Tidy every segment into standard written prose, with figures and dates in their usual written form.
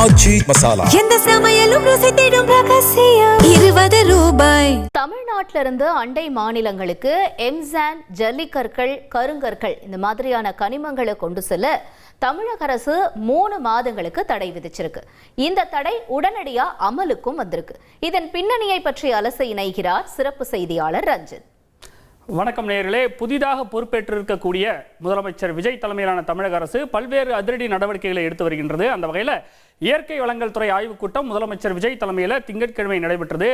ஆச்சி மசாலா. எந்த சமையலும் ருசி தேடும் ரகசியம் 20 ரூபாய். தமிழ்நாட்டில இருந்து அண்டை மாநிலங்களுக்கு எம்சாண்ட், ஜல்லிக்கற்கள், கருங்கற்கள் இந்த மாதிரியான கனிமங்களை கொண்டு செல்ல தமிழக அரசு 3 மாதங்களுக்கு தடை விதிச்சிருக்கு. இந்த தடை உடனடியா அமலுக்கும் வந்திருக்கு. இதன் பின்னணியை பற்றி அலச இணைகிறார் சிறப்பு செய்தியாளர் ரஞ்சித். வணக்கம் நேயர்களே. புதிதாக பொறுப்பேற்றிருக்கக்கூடிய முதலமைச்சர் விஜய் தலைமையிலான தமிழக அரசு பல்வேறு அதிரடி நடவடிக்கைகளை எடுத்து வருகின்றது. அந்த வகையில் இயற்கை வளங்கள் துறை ஆய்வுக் கூட்டம் முதலமைச்சர் விஜய் தலைமையில் திங்கட்கிழமை நடைபெற்றது.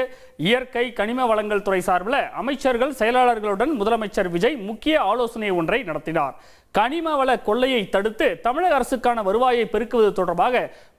இயற்கை கனிம வளங்கள் துறை சார்பில் அமைச்சர்கள், செயலாளர்களுடன் முதலமைச்சர் விஜய் முக்கிய ஆலோசனை ஒன்றை நடத்தினார். கனிம வள கொள்ளையை தடுத்து தமிழக அரசுக்கான வருவாயை பெருக்குவது தொடர்பாக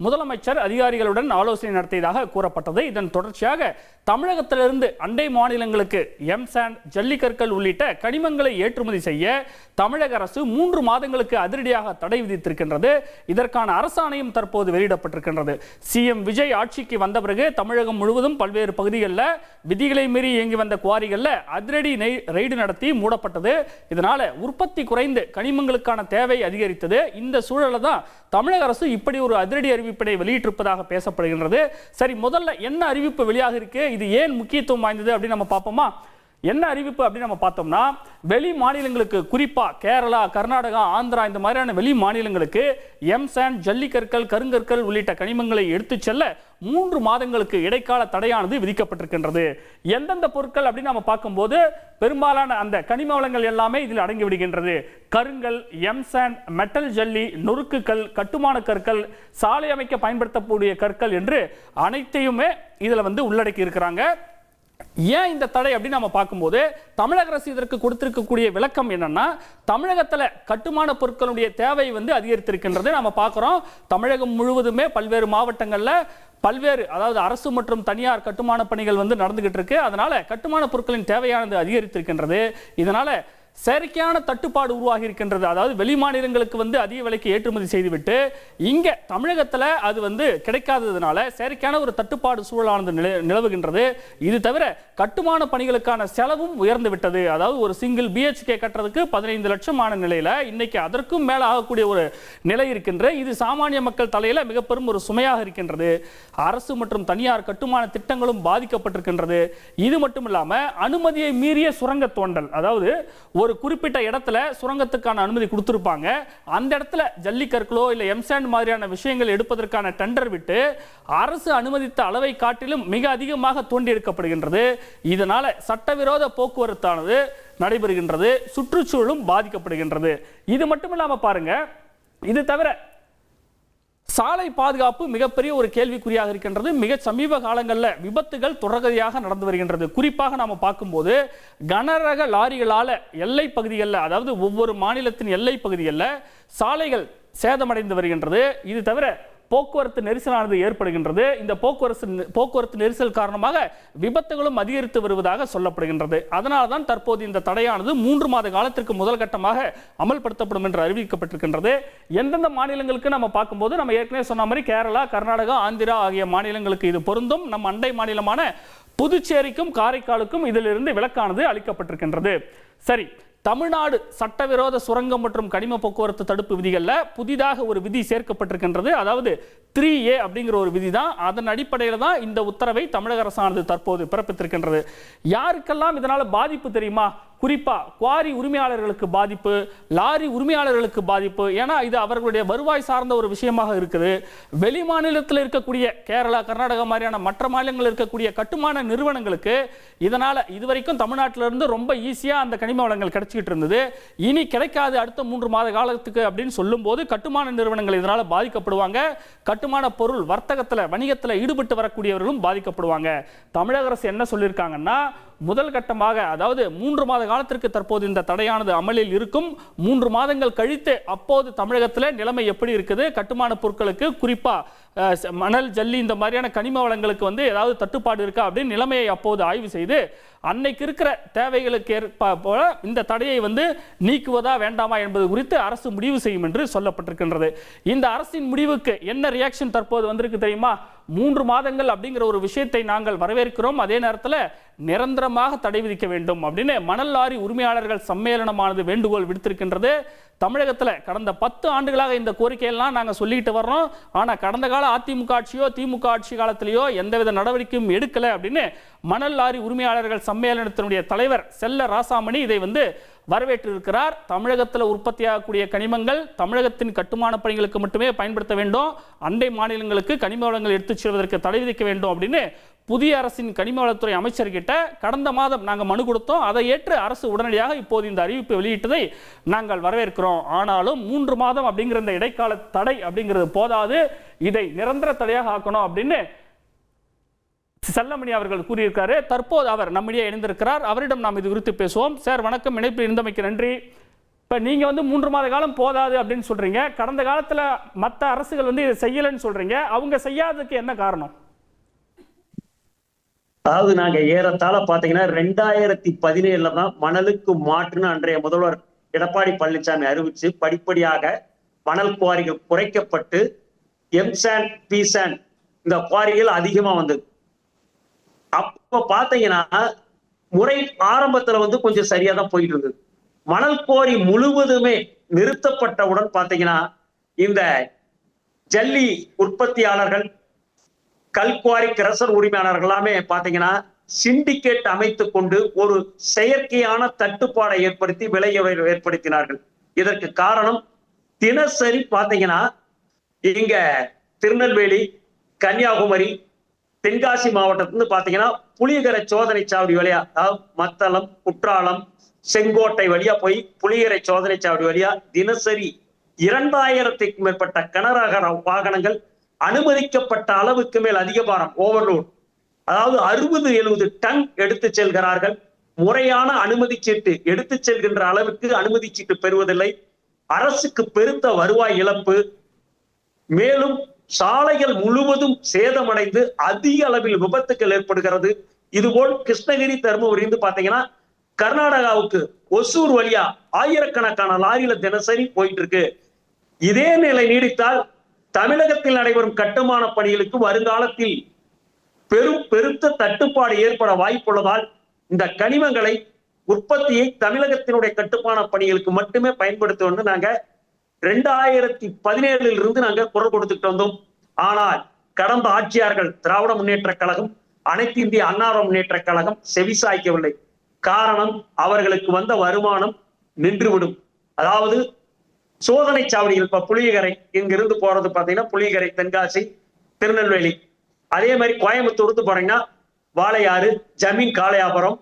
முதலமைச்சர் அதிகாரிகளுடன் ஆலோசனை நடத்தியதாக கூறப்பட்டது. இதன் தொடர்ச்சியாக தமிழகத்திலிருந்து அண்டை மாநிலங்களுக்கு எம்சாண்ட், ஜல்லிக்கற்கள் உள்ளிட்ட கனிமங்களை ஏற்றுமதி செய்ய தமிழக அரசு 3 மாதங்களுக்கு அதிரடியாக தடை விதித்திருக்கின்றது. இதற்கான அரசாணையும் தற்போது வெளியிடப்பட்டிருக்கின்றது. சிஎம் விஜய் ஆட்சிக்கு வந்த பிறகு தமிழகம் முழுவதும் பல்வேறு பகுதிகளில் விதிகளை மீறி இயங்கி வந்த குவாரிகளில் அதிரடி ரெய்டு நடத்தி மூடப்பட்டது. இதனால உற்பத்தி குறைந்து கனிமங்களுக்கான தேவை அதிகரித்தது. இந்த சூழலில் தான் தமிழக அரசு இப்படி ஒரு அதிரடி அறிவிப்பினை வெளியிட்டிருப்பதாக பேசப்படுகின்றது. சரி, முதல்ல என்ன அறிவிப்பு வெளியாக இருக்கு, இது ஏன் முக்கியத்துவம் வாய்ந்தது அப்படின்னு நம்ம பார்ப்போமா? என்ன அறிவிப்பு அப்படின்னு நம்ம பார்த்தோம்னா, வெளி மாநிலங்களுக்கு, குறிப்பா கேரளா, கர்நாடகா, ஆந்திரா இந்த மாதிரியான வெளி மாநிலங்களுக்கு எம்சாண்ட், ஜல்லிக்கற்கள், கருங்கற்கள் உள்ளிட்ட கனிமங்களை எடுத்து செல்ல 3 மாதங்களுக்கு இடைக்கால தடையானது விதிக்கப்பட்டிருக்கின்றது. எந்தெந்த பொருட்கள் அப்படின்னு நம்ம பார்க்கும்போது பெரும்பாலான அந்த கனிம வளங்கள் எல்லாமே இதில் அடங்கி விடுகின்றது. கருங்கல், எம்சாண்ட், மெட்டல் ஜல்லி, நொறுக்குகள், கட்டுமான கற்கள், சாலை அமைக்க பயன்படுத்தக்கூடிய கற்கள் என்று அனைத்தையுமே இதில் உள்ளடக்கி இருக்கிறாங்க. ஏன் இந்த தடை அப்படின்னு நம்ம பார்க்கும்போது தமிழக அரசு இதற்கு கொடுத்திருக்கக்கூடிய விளக்கம் என்னன்னா, தமிழகத்தில் கட்டுமான பொருட்களுடைய தேவை அதிகரித்திருக்கின்றது. நம்ம பார்க்கிறோம், தமிழகம் முழுவதுமே பல்வேறு மாவட்டங்களில் பல்வேறு, அதாவது அரசு மற்றும் தனியார் கட்டுமான பணிகள் நடந்துகிட்டு இருக்கு. அதனால கட்டுமான பொருட்களின் தேவையானது அதிகரித்திருக்கின்றது. இதனால செயற்கையான தட்டுப்பாடு உருவாகி இருக்கின்றது. அதாவது வெளி மாநிலங்களுக்கு அதிக விலைக்கு ஏற்றுமதி செய்துவிட்டு இங்க தமிழகத்தில் அது கிடைக்காததுனால செயற்கையான ஒரு தட்டுப்பாடு சூழலானது நிலவுகின்றது. இது தவிர கட்டுமான பணிகளுக்கான செலவும் உயர்ந்து விட்டது. அதாவது ஒரு சிங்கிள் BHK கட்டுறதுக்கு 15 லட்சம் ஆன நிலையில இன்னைக்கு அதற்கும் மேல ஆகக்கூடிய ஒரு நிலை இருக்கின்றது. இது சாமானிய மக்கள் தலையில மிக பெரும் ஒரு சுமையாக இருக்கின்றது. அரசு மற்றும் தனியார் கட்டுமான திட்டங்களும் பாதிக்கப்பட்டிருக்கின்றது. இது மட்டும் இல்லாம அனுமதியை மீறிய சுரங்க தோண்டல், அதாவது ஒரு குறிப்பிட்ட இடத்துல சுரங்கத்துக்கான அனுமதி கொடுத்திருப்பாங்க, அந்த இடத்துல ஜல்லிக்கற்களோ இல்ல எம்சாண்ட் மாதிரியான விஷயங்கள் எடுப்பதற்கான டெண்டர் விட்டு அரசு அனுமதித்த அளவை காட்டிலும் மிக அதிகமாக தோண்டி எடுக்கப்படுகின்றது. இதனால சட்டவிரோத போக்குவரத்தானது நடைபெறுகின்றது, சுற்றுச்சூழலும் பாதிக்கப்படுகின்றது. இது மட்டும் இல்லாம பாருங்க, இது தவிர சாலை பாதுகாப்பு மிகப்பெரிய ஒரு கேள்விக்குறியாக இருக்கின்றது. மிக சமீப காலங்களில் விபத்துகள் தொடர்கதியாக நடந்து வருகின்றது. குறிப்பாக நாம பார்க்கும்போது கனரக லாரிகளால் எல்லை பகுதிகளில், அதாவது ஒவ்வொரு மாநிலத்தின் எல்லை பகுதிகளில் சாலைகள் சேதமடைந்து வருகின்றது. இது தவிர போக்குவரத்து நெரிசலானது ஏற்படுகின்றது. இந்த போக்குவரத்து நெரிசல் காரணமாக விபத்துகளும் அதிகரித்து வருவதாக சொல்லப்படுகின்றது. அதனால தான் தற்போது இந்த தடையானது 3 மாத காலத்திற்கு முதல் கட்டமாக அமல்படுத்தப்படும் என்று அறிவிக்கப்பட்டிருக்கின்றது. எந்தெந்த மாநிலங்களுக்கு நம்ம பார்க்கும்போது நம்ம ஏற்கனவே சொன்ன மாதிரி கேரளா, கர்நாடகா, ஆந்திரா ஆகிய மாநிலங்களுக்கு இது பொருந்தும். நம் அண்டை மாநிலமான புதுச்சேரிக்கும் காரைக்காலுக்கும் இதிலிருந்து விலக்கானது அளிக்கப்பட்டிருக்கின்றது. சரி, தமிழ்நாடு சட்டவிரோத சுரங்கம் மற்றும் கனிம போக்குவரத்து தடுப்பு விதிகளில் புதிதாக ஒரு விதி சேர்க்கப்பட்டிருக்கின்றது. அதாவது 3A அப்படிங்கிற ஒரு விதி தான். அதன் அடிப்படையில் தான் இந்த உத்தரவை தமிழக அரசானது தற்போது பிறப்பித்திருக்கின்றது. யாருக்கெல்லாம் இதனால பாதிப்பு தெரியுமா? குறிப்பா குவாரி உரிமையாளர்களுக்கு பாதிப்பு, லாரி உரிமையாளர்களுக்கு பாதிப்பு. ஏன்னா இது அவர்களுடைய வருவாய் சார்ந்த ஒரு விஷயமாக இருக்குது. வெளி மாநிலத்தில் இருக்கக்கூடிய கேரளா, கர்நாடகா மாதிரியான மற்ற மாநிலங்களில் இருக்கக்கூடிய கட்டுமான நிறுவனங்களுக்கு இதனால இதுவரைக்கும் தமிழ்நாட்டிலிருந்து ரொம்ப ஈஸியா அந்த கனிம வளங்கள் கிடைச்சிட்டு இருந்தது. இனி கிடைக்காது அடுத்த 3 மாத காலத்துக்கு அப்படின்னு சொல்லும் போது கட்டுமான நிறுவனங்கள் இதனால பாதிக்கப்படுவாங்க. கட்டுமான பொருள் வர்த்தகத்தில், வணிகத்தில் ஈடுபட்டு வரக்கூடியவர்களும் பாதிக்கப்படுவாங்க. தமிழக அரசு என்ன சொல்லியிருக்காங்கன்னா, முதல் கட்டமாக, அதாவது 3 மாத காலத்திற்கு தற்போது இந்த தடையானது அமலில் இருக்கும். 3 மாதங்கள் கழித்து அப்போது தமிழகத்தில் நிலைமை எப்படி இருக்குது, கட்டுமான பொருட்களுக்கு குறிப்பா மணல், ஜல்லி இந்த மாதிரியான கனிம வளங்களுக்கு ஏதாவது தட்டுப்பாடு இருக்கா அப்படின்னு நிலைமையை அப்போது ஆய்வு செய்து அன்னைக்கு இருக்கிற தேவைகளுக்கு ஏற்ப இந்த தடையை நீக்குவதா வேண்டாமா என்பது குறித்து அரசு முடிவு செய்யும் என்று சொல்லப்பட்டிருக்கின்றது. இந்த அரசின் முடிவுக்கு என்ன ரியாக்ஷன் தற்போது வந்திருக்கு தெரியுமா? 3 மாதங்கள் அப்படிங்கிற ஒரு விஷயத்தை நாங்கள் வரவேற்கிறோம். அதே நேரத்தில் நிரந்தரமாக தடை விதிக்க வேண்டும் அப்படின்னு மணல் லாரி உரிமையாளர்கள் சம்மேளனமானது வேண்டுகோள் விடுத்திருக்கின்றது. தமிழகத்தில் கடந்த 10 ஆண்டுகளாக இந்த கோரிக்கையெல்லாம் நாங்கள் சொல்லிட்டு வர்றோம். ஆனால் கடந்த கால அதிமுக ஆட்சியோ திமுக ஆட்சி காலத்திலேயோ எந்தவித நடவடிக்கையும் எடுக்கல அப்படின்னு மணல் லாரி உரிமையாளர்கள் சம்மேளனத்தினுடைய தலைவர் செல்ல ராசாமணி இதை வரவேற்றிருக்கிறார். தமிழகத்தில் உற்பத்தியாகக்கூடிய கனிமங்கள் தமிழகத்தின் கட்டுமான பணிகளுக்கு மட்டுமே பயன்படுத்த வேண்டும், அண்டை மாநிலங்களுக்கு கனிம வளங்கள் எடுத்துச் செல்வதற்கு தடை விதிக்க வேண்டும் அப்படின்னு புதிய அரசின் கனிம வளத்துறை அமைச்சர்கிட்ட கடந்த மாதம் நாங்கள் மனு கொடுத்தோம். அதை ஏற்று அரசு உடனடியாக இப்போது இந்த அறிவிப்பை வெளியிட்டதை நாங்கள் வரவேற்கிறோம். ஆனாலும் 3 மாதம் அப்படிங்கிற இந்த இடைக்கால தடை அப்படிங்கிறது போதாது, இதை நிரந்தர தடையாக ஆக்கணும் அப்படின்னு செல்லமணி அவர்கள் கூறியிருக்காரு. தற்போது அவர் நம்மிடையே இணைந்திருக்கிறார். அவரிடம் நாம் இது குறித்து பேசுவோம். சார் வணக்கம், இணைப்பில் இருந்தமைக்கு நன்றி. இப்போ நீங்கள் 3 மாத காலம் போதாது அப்படின்னு சொல்றீங்க, கடந்த காலத்தில் மற்ற அரசுகள் இதை செய்யலைன்னு சொல்றீங்க, அவங்க செய்யாததுக்கு என்ன காரணம்? அதாவது நாங்க ஏறத்தாழ பாத்தீங்கன்னா 2017 தான் மணலுக்கு மாற்றுன்னு அன்றைய முதல்வர் எடப்பாடி பழனிசாமி அறிவிச்சு படிப்படியாக மணல் குவாரிகள் குறைக்கப்பட்டு எம்சாண்ட் பிசாண்ட் இந்த குவாரிகள் அதிகமா வந்தது. அப்ப பாத்தீங்கன்னா முறை ஆரம்பத்துல கொஞ்சம் சரியா தான் போயிட்டு இருந்தது. மணல் குவாரி முழுவதுமே நிறுத்தப்பட்டவுடன் பாத்தீங்கன்னா இந்த ஜல்லி உற்பத்தியாளர்கள் கல்குவாரி கிரசர் உரிமையாளர்கள் எல்லாமே பாத்தீங்கன்னா சிண்டிகேட் அமைத்து கொண்டு ஒரு செயற்கையான தட்டுப்பாடை ஏற்படுத்தி விலை ஏற்படுத்தினார்கள். இதற்கு காரணம் தினசரி பாத்தீங்கன்னா இங்க திருநெல்வேலி, கன்னியாகுமரி, தென்காசி மாவட்டத்திலிருந்து பாத்தீங்கன்னா புளியகரை சோதனை சாவடி வழியா, அதாவது மத்தளம், குற்றாலம், செங்கோட்டை வழியா போய் புளியகரை சோதனை சாவடி வழியா தினசரி 2000க்கும் மேற்பட்ட கனரக வாகனங்கள் அனுமதிக்கப்பட்ட அளவுக்கு மேல் அதிக பாரம் ஓவர்லோட், அதாவது 60-70 டன் எடுத்து செல்கிறார்கள். முறையான அனுமதி சீட்டு எடுத்து செல்கின்ற அளவுக்கு அனுமதி சீட்டு பெறுவதில்லை. அரசுக்கு பெருத்த வருவாய் இழப்பு. மேலும் சாலைகள் முழுவதும் சேதமடைந்து அதிக அளவில் விபத்துக்கள் ஏற்படுகிறது. இதுபோல் கிருஷ்ணகிரி, தருமபுரி பாத்தீங்கன்னா கர்நாடகாவுக்கு ஒசூர் வழியா ஆயிரக்கணக்கான லாரியில தினசரி போயிட்டு இருக்கு. இதே நிலை நீடித்தால் தமிழகத்தில் நடைபெறும் கட்டுமான பணிகளுக்கு வருங்காலத்தில் பெருத்த தட்டுப்பாடு ஏற்பட வாய்ப்புள்ளதால் இந்த கனிமங்களை உற்பத்தியை தமிழகத்தினுடைய கட்டுமான பணிகளுக்கு மட்டுமே பயன்படுத்த நாங்க 2017 நாங்க குரல் கொடுத்துட்டு வந்தோம். ஆனால் கடந்த ஆட்சியாளர்கள் திராவிட முன்னேற்ற கழகம், அனைத்து இந்திய அண்ணா முன்னேற்ற கழகம் செவிசாய்க்கவில்லை. காரணம், அவர்களுக்கு வந்த வருமானம் நின்றுவிடும். அதாவது சோதனை சாவடிகள் இப்ப புளியகரை இங்கிருந்து போறது பாத்தீங்கன்னா புளியகரை, தென்காசி, திருநெல்வேலி, அதே மாதிரி கோயம்புத்தூர் போறீங்கன்னா வாளையாறு, ஜமீன் காளையாபுரம்,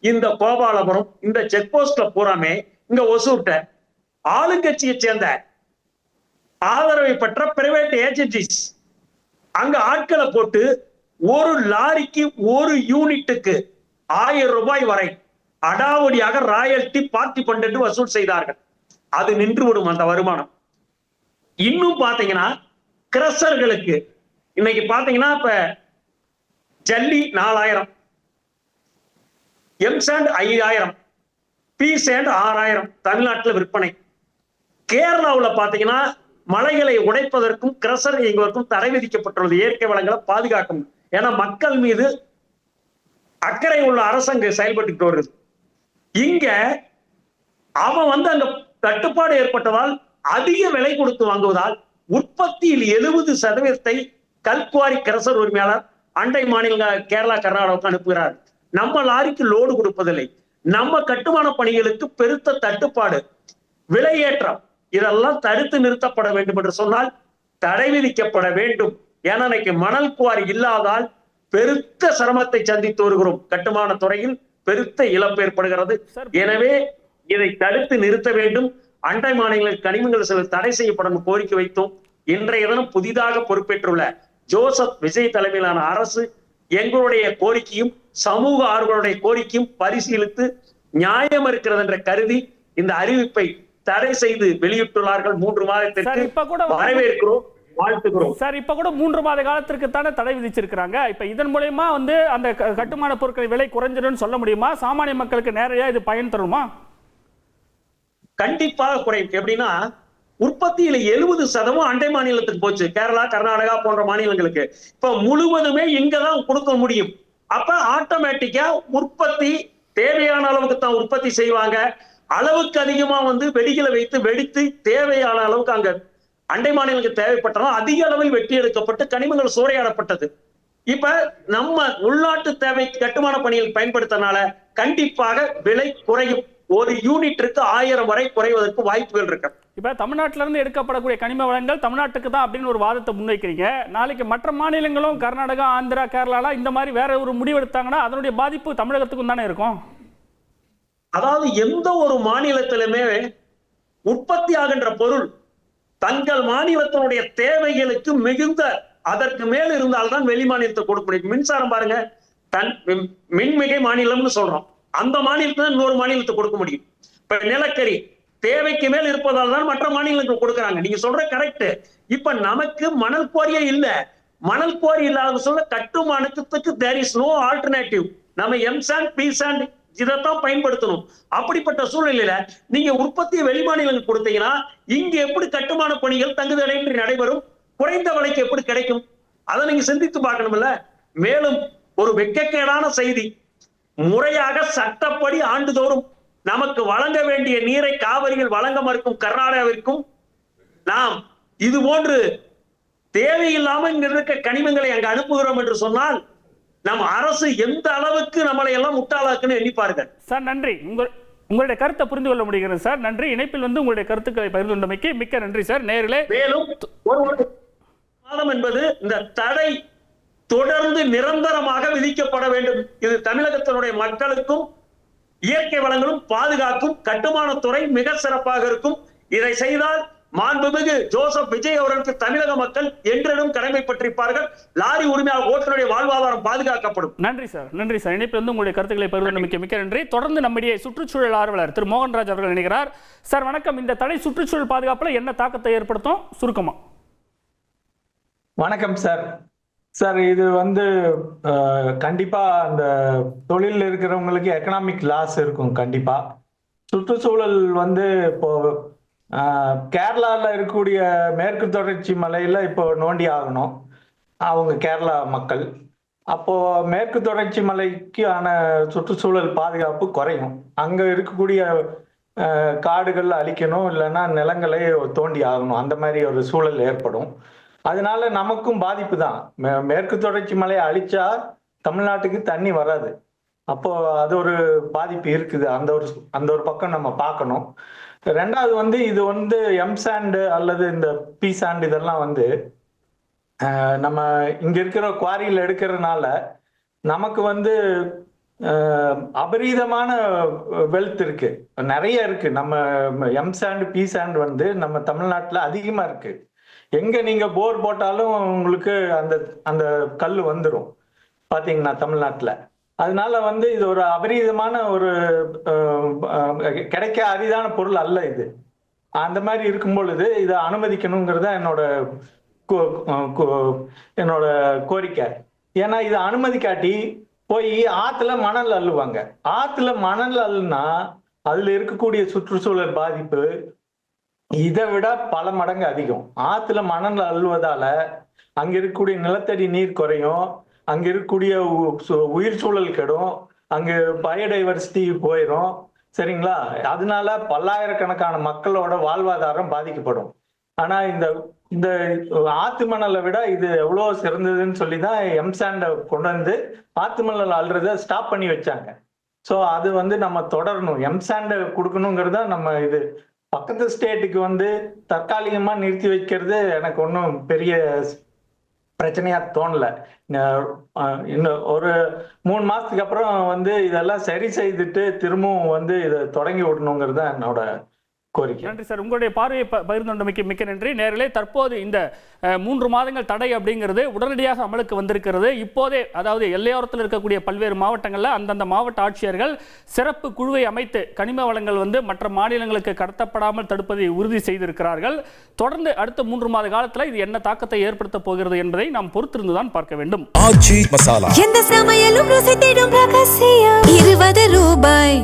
இந்த கோபாலபுரம், இந்த செக் போஸ்ட்ல பூராமே இங்க ஒசூர்ட்ட ஆளுங்கட்சியை சேர்ந்த ஆதரவை பெற்ற பிரைவேட் ஏஜென்சிஸ் அங்க ஆட்களை போட்டு ஒரு லாரிக்கு ஒரு யூனிட்டுக்கு 1000 ரூபாய் வரை அடாவடியாக ராயல்டி பார்ட்டி பண்டு வசூல் செய்தார்கள். அது நின்றுவிடும் அந்த வருமானம். இன்னும் பாத்தீங்கன்னா கிரஷர்களுக்கு இன்னைக்கு பாத்தீங்கன்னா இப்ப ஜல்லி 4000, எம்சாண்ட் 5000, பிசாண்ட் 6000 தமிழ்நாட்டில் விற்பனை. கேரளாவில் பாத்தீங்கன்னா மலைகளை உடைப்பதற்கும் கிரஷர் இயங்குவதற்கும் தடை விதிக்கப்பட்டுள்ளது. இயற்கை வளங்களை பாதுகாக்கும். ஏன்னா மக்கள் மீது அக்கறை உள்ள அரசு செயல்பட்டு வருது. இங்க அவன் அங்க தட்டுப்பாடு ஏற்பட்டதால் அதிக விலை கொடுத்து வாங்குவதால் உற்பத்தியில் 70% கல்குவாரி கிரசர் உரிமையாளர் அண்டை மாநில கேரளா, கர்நாடகாவுக்கு அனுப்புகிறார். நம்ம லாரிக்கு லோடு கொடுப்பதில்லை. நம்ம கட்டுமான பணிகளுக்கு பெருத்த தட்டுப்பாடு, விலையேற்றம், இதெல்லாம் தடுத்து நிறுத்தப்பட வேண்டும் என்று சொன்னால் தடை விதிக்கப்பட வேண்டும். ஏன்னா இன்னைக்கு மணல் குவாரி இல்லாதால் பெருத்த சிரமத்தை சந்தித்து வருகிறோம். கட்டுமான துறையில் பெருத்த இழப்பு ஏற்படுகிறது. எனவே இதை தடுத்து நிறுத்த வேண்டும். அண்டை மாநிலங்களில் கனிமங்கள் சில தடை செய்யப்படும் கோரிக்கை வைத்தோம். இன்றைய தினம் புதிதாக பொறுப்பேற்றுள்ள ஜோசப் விஜய் தலைமையிலான அரசு எங்களுடைய கோரிக்கையும் சமூக ஆர்வலருடைய கோரிக்கையும் பரிசீலித்து நியாயம் இருக்கிறது என்ற கருதி இந்த அறிவிப்பை தடை செய்து வெளியிட்டுள்ளார்கள். 3 மாதத்திற்கு வரவேற்கிறோம், வாழ்த்துக்கிறோம். சார், இப்ப கூட 3 மாத காலத்திற்கு தானே தடை விதிச்சிருக்கிறாங்க. இப்ப இதன் மூலமா அந்த கட்டுமான பொருட்கள் விலை குறைஞ்சிடும் சொல்ல முடியுமா? சாமானிய மக்களுக்கு நேரடியா இது பயன் தருமா? கண்டிப்பாக குறையும். எப்படின்னா உற்பத்தியில 70% அண்டை மாநிலத்துக்கு போச்சு. கேரளா, கர்நாடகா போன்ற மாநிலங்களுக்கு இப்ப முழுவதுமே இங்கதான் கொடுக்க முடியும். அப்ப ஆட்டோமேட்டிக்கா உற்பத்தி தேவையான அளவுக்கு தான் உற்பத்தி செய்வாங்க. அளவுக்கு அதிகமா வெடிகளை வைத்து வெடித்து தேவையான அளவுக்கு அங்க அண்டை மாநிலங்களுக்கு தேவைப்பட்டதால் அதிக அளவில் வெட்டி எடுக்கப்பட்டு கனிமங்கள் சூறையாடப்பட்டது. இப்ப நம்ம உள்நாட்டு தேவை கட்டுமான பணிகள் பயன்படுத்தினால கண்டிப்பாக விலை குறையும். ஒரு யூனிட்டிற்கு 1000 வரை குறைவதற்கு வாய்ப்புகள் இருக்கு. இப்ப தமிழ்நாட்டில இருந்து எடுக்கப்படக்கூடிய கனிம வளங்கள் தமிழ்நாட்டுக்கு தான் அப்படின்னு ஒரு வாதத்தை முன்வைக்கிறீங்க. நாளைக்கு மற்ற மாநிலங்களும் கர்நாடகா, ஆந்திரா, கேரளா இந்த மாதிரி வேற ஒரு முடிவு எடுத்தாங்கன்னா அதனுடைய பாதிப்பு தமிழகத்துக்கும் தானே இருக்கும். அதாவது எந்த ஒரு மாநிலத்திலுமே உற்பத்தி ஆகின்ற பொருள் தங்கள் மாநிலத்தினுடைய தேவைகளுக்கு மிகுந்த அதற்கு மேல் இருந்தால்தான் வெளி மாநிலத்தை கொடுக்க முடியும். மின்சாரம் பாருங்க, மின்மிகை மாநிலம்னு சொல்றோம், அந்த மாநிலத்துல இன்னொரு மாநிலத்தை கொடுக்க முடியும். இப்ப நிலக்கரி தேவைக்கு மேல் இருப்பதால் தான் மற்ற மாநிலங்களுக்கு கொடுக்குறாங்க. நீங்க சொல்ற கரெக்ட். இப்ப நமக்கு மணல் குவாரியே இல்ல. மணல் குவாரி இல்லாத சொல்ல கட்டுமானத்துக்கு தேர் இஸ் நோ ஆல்டர்னேட்டிவ். நம்ம எம்சாண்ட், பிசாண்ட் இதைத்தான் பயன்படுத்தணும். அப்படிப்பட்ட சூழ்நிலையில நீங்க உற்பத்தியை வெளி மாநிலங்களுக்கு கொடுத்தீங்கன்னா இங்க எப்படி கட்டுமான பணிகள் தங்குதடையின்றி நடைபெறும்? குறைந்த விலைக்கு எப்படி கிடைக்கும்? அதை நீங்க சிந்தித்து பார்க்கணும்ல. மேலும் ஒரு வெட்கக்கேடான செய்தி, முறையாக சட்டப்படி ஆண்டுதோறும் நமக்கு வழங்க வேண்டிய நீரை காவிரியில் வழங்க மறுக்கும் கர்நாடகாவிற்கும் நாம் இது போன்று தேவையில்லாம இங்க இருக்க கனிமங்களை அங்க அனுப்புகிறோம் என்று சொன்னால் நம் அரசு எந்த அளவுக்கு நம்மளை எல்லாம் முட்டாளாக்குன்னு எண்ணிப்பார்கள். சார் நன்றி. உங்களுடைய கருத்தை புரிந்து கொள்ள முடிகிறது சார். நன்றி. இணைப்பில் உங்களுடைய கருத்துக்களை பகிர்ந்து கொண்டமைக்கு மிக்க நன்றி சார். நேரிலே மேலும் மாதம் என்பது இந்த தடை தொடர்ந்து நிரந்தரமாக விதிக்கப்பட வேண்டும். இது தமிழகத்தினுடைய மக்களுக்கும் இயற்கை வளங்களும் பாதுகாக்கும். கட்டுமானத்துறை மிக சிறப்பாக இருக்கும். இதை செய்தால் மாண்புமிகு ஜோசப் விஜய் அவர்களுக்கு தமிழக மக்கள் என்றெனும் கடமைப்பட்டிருப்பார்கள். லாரி உரிமையாளர் ஓட்டுநருடைய வாழ்வாதாரம் பாதுகாக்கப்படும். நன்றி சார். நன்றி சார். இணைப்பில் உங்களுடைய கருத்துக்களை பகிர்ந்து மிக்க நன்றி. தொடர்ந்து நம்முடைய சுற்றுச்சூழல் ஆர்வலர் திரு மோகன்ராஜ் அவர்கள் இணைகிறார். சார் வணக்கம். இந்த தடை சுற்றுச்சூழல் பாதுகாப்புல என்ன தாக்கத்தை ஏற்படுத்தும் சுருக்கமா? வணக்கம் சார். சார் இது கண்டிப்பா அந்த தொழில் இருக்கிறவங்களுக்கு எக்கனாமிக் லாஸ் இருக்கும். கண்டிப்பா சுற்றுச்சூழல் இப்போ கேரளாவில் இருக்கக்கூடிய மேற்கு தொடர்ச்சி மலையில இப்போ நோண்டி ஆகணும் அவங்க கேரளா மக்கள். அப்போ மேற்கு தொடர்ச்சி மலைக்கு ஆன சுற்றுச்சூழல் பாதுகாப்பு குறையும். அங்க இருக்கக்கூடிய காடுகள் அழிக்கணும், இல்லைன்னா நிலங்களை தோண்டி ஆகணும், அந்த மாதிரி ஒரு சூழல் ஏற்படும். அதனால நமக்கும் பாதிப்பு தான். மேற்கு தொடர்ச்சி மலையை அழிச்சா தமிழ்நாட்டுக்கு தண்ணி வராது. அப்போ அது ஒரு பாதிப்பு இருக்குது. அந்த ஒரு பக்கம் நம்ம பார்க்கணும். ரெண்டாவது இது எம்சாண்டு அல்லது இந்த பி சாண்ட் இதெல்லாம் நம்ம இங்க இருக்கிற குவாரியில் எடுக்கிறதுனால நமக்கு அபரீதமான வெல்த் இருக்கு, நிறைய இருக்கு. நம்ம எம்சாண்ட், பி சாண்ட் நம்ம தமிழ்நாட்டுல அதிகமா இருக்கு. எங்க நீங்க போர் போட்டாலும் உங்களுக்கு அந்த கல் வந்துடும் பாத்தீங்கன்னா தமிழ்நாட்டுல. அதனால இது ஒரு அபரீதமான ஒரு கிடைக்க அரிதான பொருள் அல்ல இது. அந்த மாதிரி இருக்கும் பொழுது இதை அனுமதிக்கணுங்கிறத என்னோட கோரிக்கை. ஏன்னா இதை அனுமதிக்காட்டி போய் ஆத்துல மணல் அள்ளுவாங்க. ஆத்துல மணல் அள்ளுனா அதுல இருக்கக்கூடிய சுற்றுச்சூழல் பாதிப்பு இதை விட பல மடங்கு அதிகம். ஆத்துல மணல் அள்ளுவதால அங்க இருக்கக்கூடிய நிலத்தடி நீர் குறையும், அங்க இருக்கக்கூடிய உயிர் சூழல் கெடும், அங்க பயோடைவர்சிட்டி போயிடும். சரிங்களா? அதனால பல்லாயிரக்கணக்கான மக்களோட வாழ்வாதாரம் பாதிக்கப்படும். ஆனா இந்த ஆத்து மணலை விட இது எவ்வளவு சிறந்ததுன்னு சொல்லிதான் எம்சாண்டை கொண்டு வந்து ஆத்து மணல் அள்ளுறத ஸ்டாப் பண்ணி வச்சாங்க. ஸோ அது நம்ம தொடரணும். எம்சாண்டை கொடுக்கணுங்கிறத நம்ம இது பக்கத்து ஸ்டேட்டுக்கு தற்காலிகமா நிறுத்தி வைக்கிறது எனக்கு ஒன்றும் பெரிய பிரச்சனையா தோணல. இன்னும் ஒரு 3 மாசத்துக்கு அப்புறம் இதெல்லாம் சரி செய்துட்டு திரும்பவும் இதை தொடங்கி விடணுங்கிறது என்னோட கோரிக்கை. நன்றி சார். உங்களுடைய பார்வையை பகிர்ந்தமைக்கு மிக்க நன்றி. நேரிலே தற்போது இந்த 3 மாதங்கள் தடை அப்படிங்கிறது உடனடியாக அமலுக்கு வந்திருக்கிறது. இப்போதே அதாவது எல்லையோரத்தில் இருக்கக்கூடிய பல்வேறு மாவட்டங்களில் அந்தந்த மாவட்ட ஆட்சியர்கள் சிறப்பு குழுவை அமைத்து கனிம வளங்கள் மற்ற மாநிலங்களுக்கு கடத்தப்படாமல் தடுப்பதை உறுதி செய்திருக்கிறார்கள். தொடர்ந்து அடுத்த 3 மாத காலத்தில் இது என்ன தாக்கத்தை ஏற்படுத்த போகிறது என்பதை நாம் பொறுத்திருந்துதான் பார்க்க வேண்டும். எந்த சமையலும் ருசி தேடும் ரகசியம் 20 ரூபாய்.